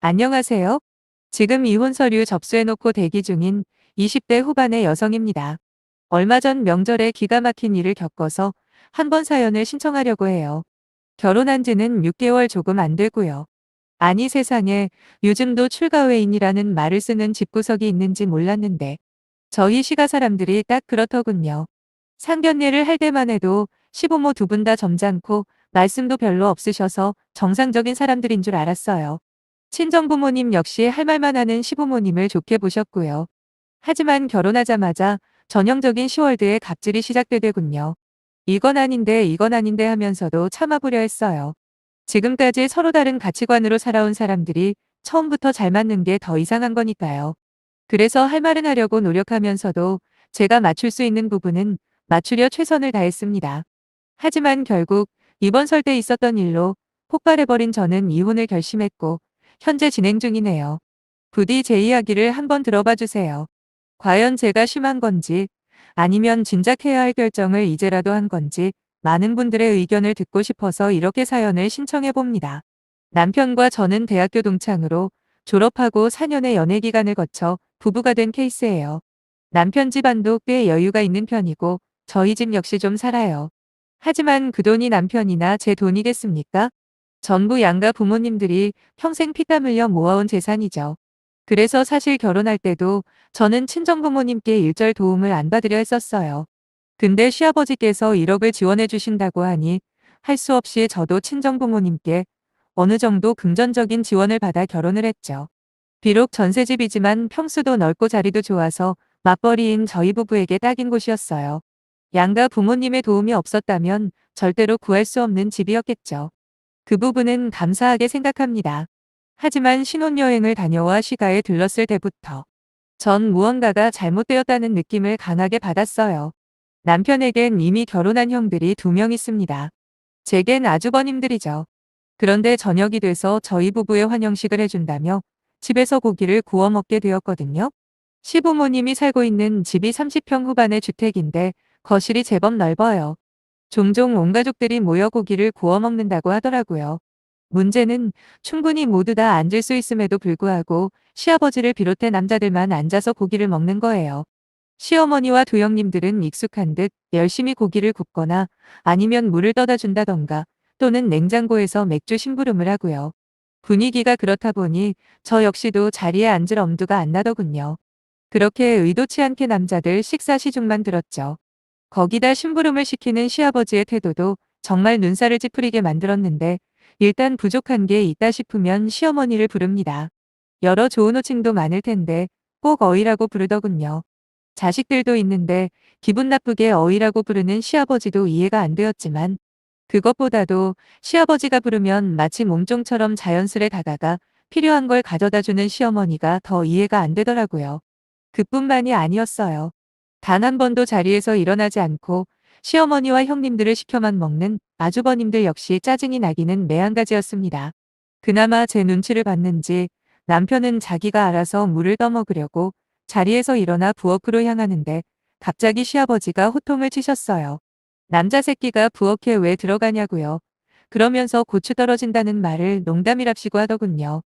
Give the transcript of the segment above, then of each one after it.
안녕하세요. 지금 이혼 서류 접수해놓고 대기 중인 20대 후반의 여성입니다. 얼마 전 명절에 기가 막힌 일을 겪어서 한번 사연을 신청하려고 해요. 결혼한 지는 6개월 조금 안 되고요. 아니 세상에 요즘도 출가회인이라는 말을 쓰는 집구석이 있는지 몰랐는데 저희 시가 사람들이 딱 그렇더군요. 상견례를 할 때만 해도 시부모 두 분 다 점잖고 말씀도 별로 없으셔서 정상적인 사람들인 줄 알았어요. 친정부모님 역시 할 말만 하는 시부모님을 좋게 보셨고요. 하지만 결혼하자마자 전형적인 시월드의 갑질이 시작되더군요. 이건 아닌데 하면서도 참아보려 했어요. 지금까지 서로 다른 가치관으로 살아온 사람들이 처음부터 잘 맞는 게 더 이상한 거니까요. 그래서 할 말은 하려고 노력하면서도 제가 맞출 수 있는 부분은 맞추려 최선을 다했습니다. 하지만 결국 이번 설 때 있었던 일로 폭발해버린 저는 이혼을 결심했고 현재 진행 중이네요. 부디 제 이야기를 한번 들어봐 주세요. 과연 제가 심한 건지 아니면 진작 해야 할 결정을 이제라도 한 건지 많은 분들의 의견을 듣고 싶어서 이렇게 사연을 신청해 봅니다. 남편과 저는 대학교 동창으로 졸업하고 4년의 연애 기간을 거쳐 부부가 된 케이스예요. 남편 집안도 꽤 여유가 있는 편이고 저희 집 역시 좀 살아요. 하지만 그 돈이 남편이나 제 돈이겠습니까? 전부 양가 부모님들이 평생 피땀 흘려 모아온 재산이죠. 그래서 사실 결혼할 때도 저는 친정부모님께 일절 도움을 안 받으려 했었어요. 근데 시아버지께서 1억을 지원해 주신다고 하니 할 수 없이 저도 친정부모님께 어느 정도 금전적인 지원을 받아 결혼을 했죠. 비록 전셋집이지만 평수도 넓고 자리도 좋아서 맞벌이인 저희 부부에게 딱인 곳이었어요. 양가 부모님의 도움이 없었다면 절대로 구할 수 없는 집이었겠죠. 그 부분은 감사하게 생각합니다. 하지만 신혼여행을 다녀와 시가에 들렀을 때부터 전 무언가가 잘못되었다는 느낌을 강하게 받았어요. 남편에겐 이미 결혼한 형들이 2명 있습니다. 제겐 아주버님들이죠. 그런데 저녁이 돼서 저희 부부의 환영식을 해준다며 집에서 고기를 구워 먹게 되었거든요. 시부모님이 살고 있는 집이 30평 후반의 주택인데 거실이 제법 넓어요. 종종 온 가족들이 모여 고기를 구워 먹는다고 하더라고요. 문제는 충분히 모두 다 앉을 수 있음에도 불구하고 시아버지를 비롯해 남자들만 앉아서 고기를 먹는 거예요. 시어머니와 두 형님들은 익숙한 듯 열심히 고기를 굽거나 아니면 물을 떠다 준다던가 또는 냉장고에서 맥주 심부름을 하고요. 분위기가 그렇다 보니 저 역시도 자리에 앉을 엄두가 안 나더군요. 그렇게 의도치 않게 남자들 식사 시중만 들었죠. 거기다 심부름을 시키는 시아버지의 태도도 정말 눈살을 찌푸리게 만들었는데 일단 부족한 게 있다 싶으면 시어머니를 부릅니다. 여러 좋은 호칭도 많을 텐데 꼭 어이라고 부르더군요. 자식들도 있는데 기분 나쁘게 어이라고 부르는 시아버지도 이해가 안 되었지만 그것보다도 시아버지가 부르면 마치 몸종처럼 자연스레 다가가 필요한 걸 가져다 주는 시어머니가 더 이해가 안 되더라고요. 그뿐만이 아니었어요. 단 한 번도 자리에서 일어나지 않고 시어머니와 형님들을 시켜만 먹는 아주버님들 역시 짜증이 나기는 매한가지였습니다. 그나마 제 눈치를 봤는지 남편은 자기가 알아서 물을 떠먹으려고 자리에서 일어나 부엌으로 향하는데 갑자기 시아버지가 호통을 치셨어요. 남자 새끼가 부엌에 왜 들어가냐고요. 그러면서 고추 떨어진다는 말을 농담이랍시고 하더군요.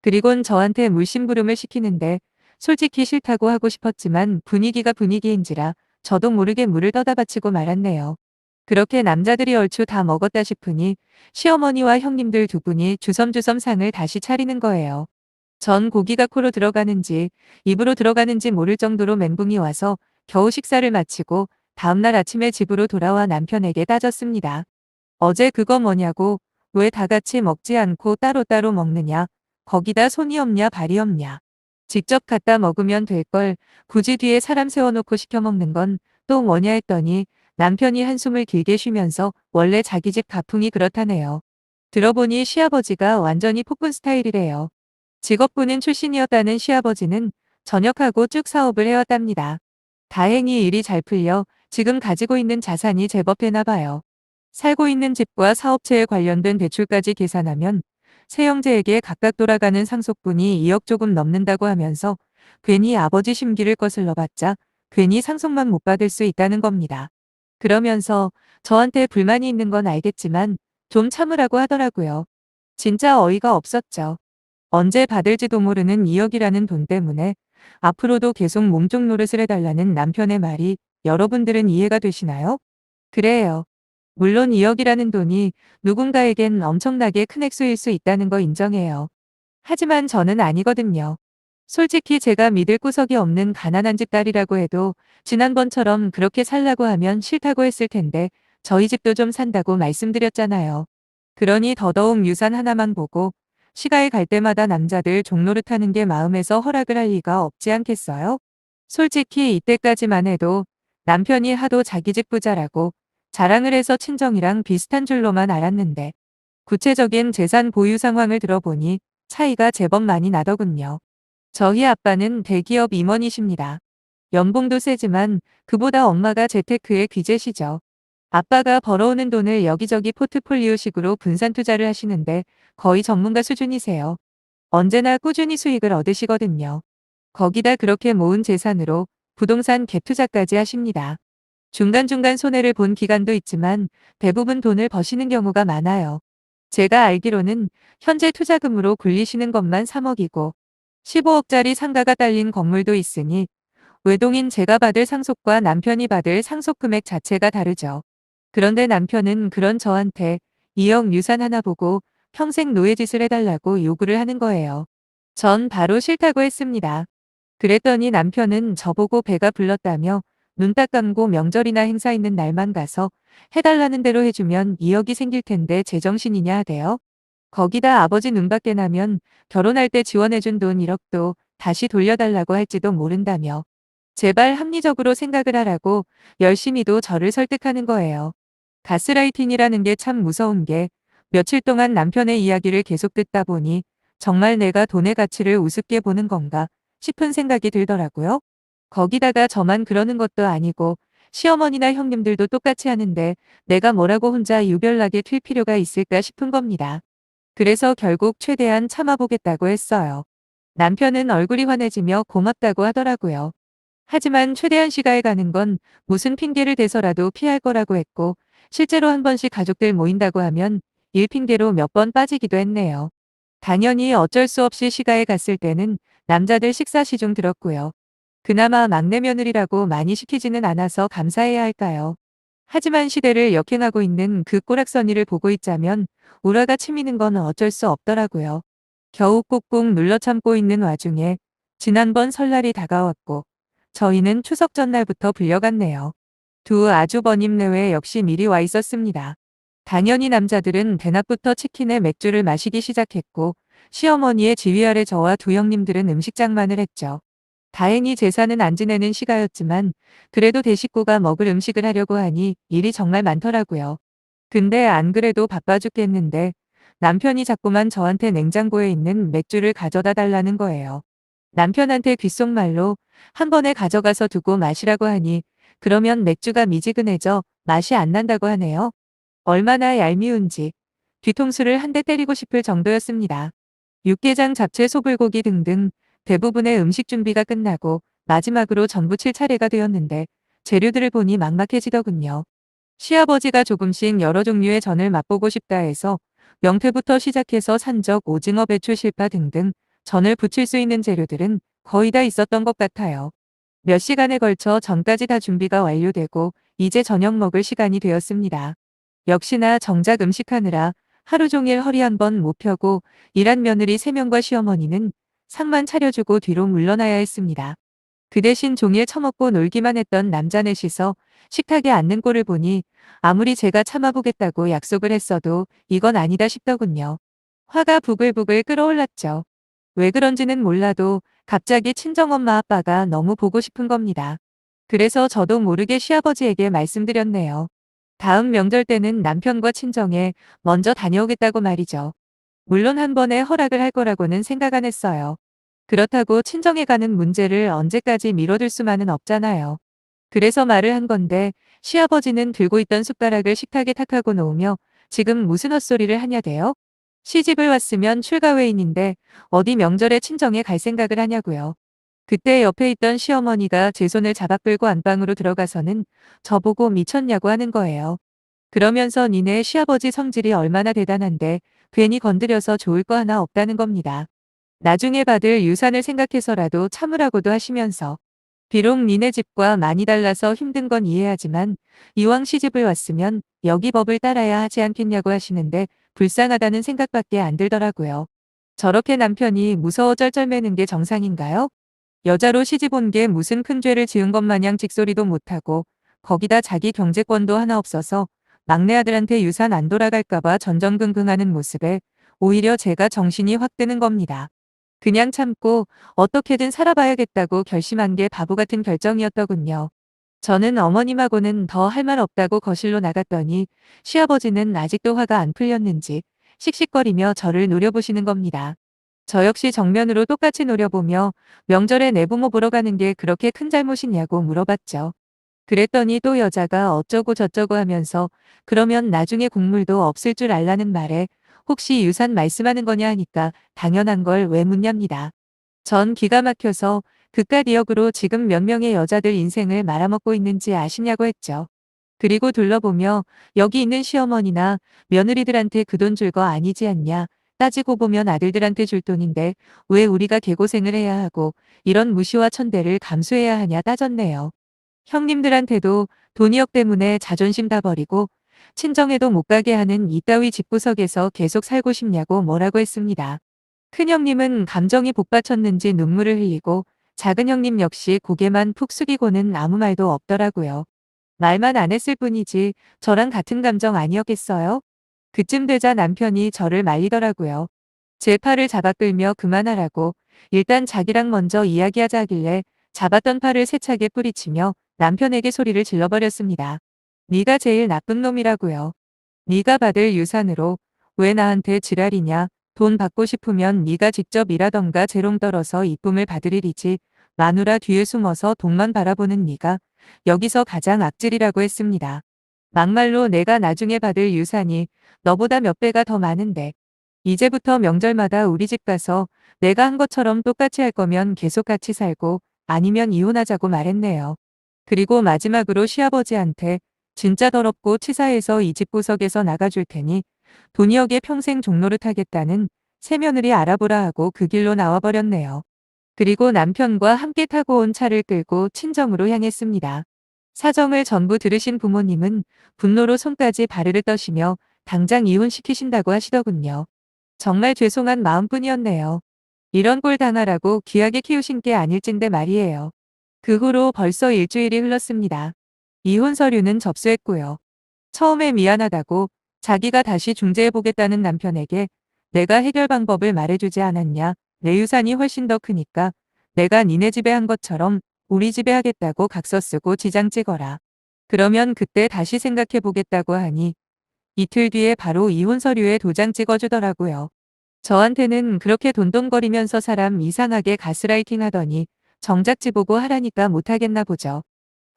그리곤 저한테 물심부름을 시키는데 솔직히 싫다고 하고 싶었지만 분위기가 분위기인지라 저도 모르게 물을 떠다 바치고 말았네요. 그렇게 남자들이 얼추 다 먹었다 싶으니 시어머니와 형님들 2분이 주섬주섬 상을 다시 차리는 거예요. 전 고기가 코로 들어가는지 입으로 들어가는지 모를 정도로 멘붕이 와서 겨우 식사를 마치고 다음날 아침에 집으로 돌아와 남편에게 따졌습니다. 어제 그거 뭐냐고, 왜 다 같이 먹지 않고 따로따로 먹느냐, 거기다 손이 없냐 발이 없냐. 직접 갖다 먹으면 될 걸 굳이 뒤에 사람 세워놓고 시켜 먹는 건 또 뭐냐 했더니 남편이 한숨을 길게 쉬면서 원래 자기 집 가풍이 그렇다네요. 들어보니 시아버지가 완전히 폭군 스타일이래요. 직업군인 출신이었다는 시아버지는 전역하고 쭉 사업을 해왔답니다. 다행히 일이 잘 풀려 지금 가지고 있는 자산이 제법 되나 봐요. 살고 있는 집과 사업체에 관련된 대출까지 계산하면 세 형제에게 각각 돌아가는 상속분이 2억 조금 넘는다고 하면서 괜히 아버지 심기를 거슬러봤자 괜히 상속만 못 받을 수 있다는 겁니다. 그러면서 저한테 불만이 있는 건 알겠지만 좀 참으라고 하더라고요. 진짜 어이가 없었죠. 언제 받을지도 모르는 2억이라는 돈 때문에 앞으로도 계속 몸쪽 노릇을 해달라는 남편의 말이 여러분들은 이해가 되시나요? 그래요. 물론 2억이라는 돈이 누군가에겐 엄청나게 큰 액수일 수 있다는 거 인정해요. 하지만 저는 아니거든요. 솔직히 제가 믿을 구석이 없는 가난한 집 딸이라고 해도 지난번처럼 그렇게 살라고 하면 싫다고 했을 텐데 저희 집도 좀 산다고 말씀드렸잖아요. 그러니 더더욱 유산 하나만 보고 시가에 갈 때마다 남자들 종노릇하는 게 마음에서 허락을 할 리가 없지 않겠어요? 솔직히 이때까지만 해도 남편이 하도 자기 집 부자라고 자랑을 해서 친정이랑 비슷한 줄로만 알았는데 구체적인 재산 보유 상황을 들어보니 차이가 제법 많이 나더군요. 저희 아빠는 대기업 임원이십니다. 연봉도 세지만 그보다 엄마가 재테크의 귀재시죠. 아빠가 벌어오는 돈을 여기저기 포트폴리오식으로 분산 투자를 하시는데 거의 전문가 수준이세요. 언제나 꾸준히 수익을 얻으시거든요. 거기다 그렇게 모은 재산으로 부동산 갭 투자까지 하십니다. 중간중간 손해를 본 기간도 있지만 대부분 돈을 버시는 경우가 많아요. 제가 알기로는 현재 투자금으로 굴리시는 것만 3억이고 15억짜리 상가가 딸린 건물도 있으니 외동인 제가 받을 상속과 남편이 받을 상속 금액 자체가 다르죠. 그런데 남편은 그런 저한테 2억 유산 하나 보고 평생 노예짓을 해달라고 요구를 하는 거예요. 전 바로 싫다고 했습니다. 그랬더니 남편은 저보고 배가 불렀다며 눈 딱 감고 명절이나 행사 있는 날만 가서 해달라는 대로 해주면 2억이 생길 텐데 제정신이냐 하대요. 거기다 아버지 눈밖에 나면 결혼할 때 지원해준 돈 1억도 다시 돌려달라고 할지도 모른다며 제발 합리적으로 생각을 하라고 열심히도 저를 설득하는 거예요. 가스라이팅이라는 게 참 무서운 게 며칠 동안 남편의 이야기를 계속 듣다 보니 정말 내가 돈의 가치를 우습게 보는 건가 싶은 생각이 들더라고요. 거기다가 저만 그러는 것도 아니고 시어머니나 형님들도 똑같이 하는데 내가 뭐라고 혼자 유별나게 튈 필요가 있을까 싶은 겁니다. 그래서 결국 최대한 참아보겠다고 했어요. 남편은 얼굴이 환해지며 고맙다고 하더라고요. 하지만 최대한 시가에 가는 건 무슨 핑계를 대서라도 피할 거라고 했고 실제로 한 번씩 가족들 모인다고 하면 일 핑계로 몇 번 빠지기도 했네요. 당연히 어쩔 수 없이 시가에 갔을 때는 남자들 식사 시중 들었고요. 그나마 막내 며느리라고 많이 시키지는 않아서 감사해야 할까요? 하지만 시대를 역행하고 있는 그 꼬락서니를 보고 있자면 우라가 치미는 건 어쩔 수 없더라고요. 겨우 꾹꾹 눌러 참고 있는 와중에 지난번 설날이 다가왔고 저희는 추석 전날부터 불려갔네요. 두 아주버님 내외 역시 미리 와 있었습니다. 당연히 남자들은 대낮부터 치킨에 맥주를 마시기 시작했고 시어머니의 지휘 아래 저와 두 형님들은 음식장만을 했죠. 다행히 제사는 안 지내는 시가였지만 그래도 대식구가 먹을 음식을 하려고 하니 일이 정말 많더라고요. 근데 안 그래도 바빠 죽겠는데 남편이 자꾸만 저한테 냉장고에 있는 맥주를 가져다 달라는 거예요. 남편한테 귓속말로 한 번에 가져가서 두고 마시라고 하니 그러면 맥주가 미지근해져 맛이 안 난다고 하네요. 얼마나 얄미운지 뒤통수를 한 대 때리고 싶을 정도였습니다. 육개장, 잡채, 소불고기 등등 대부분의 음식 준비가 끝나고 마지막으로 전 부칠 차례가 되었는데 재료들을 보니 막막해지더군요. 시아버지가 조금씩 여러 종류의 전을 맛보고 싶다 해서 명태부터 시작해서 산적, 오징어, 배추, 실파 등등 전을 부칠 수 있는 재료들은 거의 다 있었던 것 같아요. 몇 시간에 걸쳐 전까지 다 준비가 완료되고 이제 저녁 먹을 시간이 되었습니다. 역시나 정작 음식하느라 하루 종일 허리 한 번 못 펴고 일한 며느리 3명과 시어머니는 상만 차려주고 뒤로 물러나야 했습니다. 그 대신 종일 처먹고 놀기만 했던 남자 넷이서 식탁에 앉는 꼴을 보니 아무리 제가 참아보겠다고 약속을 했어도 이건 아니다 싶더군요. 화가 부글부글 끓어올랐죠. 왜 그런지는 몰라도 갑자기 친정엄마 아빠가 너무 보고 싶은 겁니다. 그래서 저도 모르게 시아버지에게 말씀드렸네요. 다음 명절 때는 남편과 친정에 먼저 다녀오겠다고 말이죠. 물론 한 번에 허락을 할 거라고는 생각 안 했어요. 그렇다고 친정에 가는 문제를 언제까지 미뤄둘 수만은 없잖아요. 그래서 말을 한 건데 시아버지는 들고 있던 숟가락을 식탁에 탁 하고 놓으며 지금 무슨 헛소리를 하냐대요? 시집을 왔으면 출가회인인데 어디 명절에 친정에 갈 생각을 하냐고요. 그때 옆에 있던 시어머니가 제 손을 잡아 끌고 안방으로 들어가서는 저보고 미쳤냐고 하는 거예요. 그러면서 니네 시아버지 성질이 얼마나 대단한데 괜히 건드려서 좋을 거 하나 없다는 겁니다. 나중에 받을 유산을 생각해서라도 참으라고도 하시면서 비록 니네 집과 많이 달라서 힘든 건 이해하지만 이왕 시집을 왔으면 여기 법을 따라야 하지 않겠냐고 하시는데 불쌍하다는 생각밖에 안 들더라고요. 저렇게 남편이 무서워 쩔쩔매는 게 정상인가요? 여자로 시집 온 게 무슨 큰 죄를 지은 것 마냥 찍소리도 못하고 거기다 자기 경제권도 하나 없어서 막내 아들한테 유산 안 돌아갈까봐 전전긍긍하는 모습에 오히려 제가 정신이 확 드는 겁니다. 그냥 참고 어떻게든 살아봐야겠다고 결심한 게 바보 같은 결정이었더군요. 저는 어머님하고는 더 할 말 없다고 거실로 나갔더니 시아버지는 아직도 화가 안 풀렸는지 씩씩거리며 저를 노려보시는 겁니다. 저 역시 정면으로 똑같이 노려보며 명절에 내 부모 보러 가는 게 그렇게 큰 잘못이냐고 물어봤죠. 그랬더니 또 여자가 어쩌고 저쩌고 하면서 그러면 나중에 국물도 없을 줄 알라는 말에 혹시 유산 말씀하는 거냐 하니까 당연한 걸 왜 묻냐입니다. 전 기가 막혀서 그깟 2억으로 지금 몇 명의 여자들 인생을 말아먹고 있는지 아시냐고 했죠. 그리고 둘러보며 여기 있는 시어머니나 며느리들한테 그 돈 줄 거 아니지 않냐. 따지고 보면 아들들한테 줄 돈인데 왜 우리가 개고생을 해야 하고 이런 무시와 천대를 감수해야 하냐 따졌네요. 형님들한테도 돈 2억 때문에 자존심 다 버리고 친정에도 못 가게 하는 이따위 집구석에서 계속 살고 싶냐고 뭐라고 했습니다. 큰형님은 감정이 복받쳤는지 눈물을 흘리고 작은 형님 역시 고개만 푹 숙이고는 아무 말도 없더라고요. 말만 안 했을 뿐이지 저랑 같은 감정 아니었겠어요? 그쯤 되자 남편이 저를 말리더라고요. 제 팔을 잡아 끌며 그만하라고 일단 자기랑 먼저 이야기하자 하길래 잡았던 팔을 세차게 뿌리치며 남편에게 소리를 질러버렸습니다. 네가 제일 나쁜 놈이라고요. 네가 받을 유산으로 왜 나한테 지랄이냐. 돈 받고 싶으면 네가 직접 일하던가 재롱 떨어서 이쁨을 받을 일이지. 마누라 뒤에 숨어서 돈만 바라보는 네가 여기서 가장 악질이라고 했습니다. 막말로 내가 나중에 받을 유산이 너보다 몇 배가 더 많은데 이제부터 명절마다 우리 집 가서 내가 한 것처럼 똑같이 할 거면 계속 같이 살고 아니면 이혼하자고 말했네요. 그리고 마지막으로 시아버지한테 진짜 더럽고 치사해서 이 집 구석에서 나가줄 테니 돈이억에 평생 종노릇 하겠다는 새며느리 알아보라 하고 그 길로 나와버렸네요. 그리고 남편과 함께 타고 온 차를 끌고 친정으로 향했습니다. 사정을 전부 들으신 부모님은 분노로 손까지 바르르 떠시며 당장 이혼시키신다고 하시더군요. 정말 죄송한 마음뿐이었네요. 이런 꼴 당하라고 귀하게 키우신 게 아닐진데 말이에요. 그 후로 벌써 일주일이 흘렀습니다. 이혼 서류는 접수했고요. 처음에 미안하다고 자기가 다시 중재해보겠다는 남편에게 내가 해결 방법을 말해주지 않았냐. 내 유산이 훨씬 더 크니까 내가 니네 집에 한 것처럼 우리 집에 하겠다고 각서 쓰고 지장 찍어라. 그러면 그때 다시 생각해보겠다고 하니 이틀 뒤에 바로 이혼 서류에 도장 찍어주더라고요. 저한테는 그렇게 돈돈거리면서 사람 이상하게 가스라이팅 하더니 정작 지보고 하라니까 못하겠나 보죠.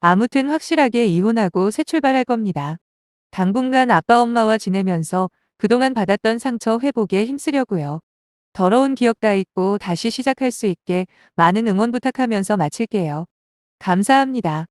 아무튼 확실하게 이혼하고 새 출발할 겁니다. 당분간 아빠 엄마와 지내면서 그동안 받았던 상처 회복에 힘쓰려고요. 더러운 기억 다 잊고 다시 시작할 수 있게 많은 응원 부탁하면서 마칠게요. 감사합니다.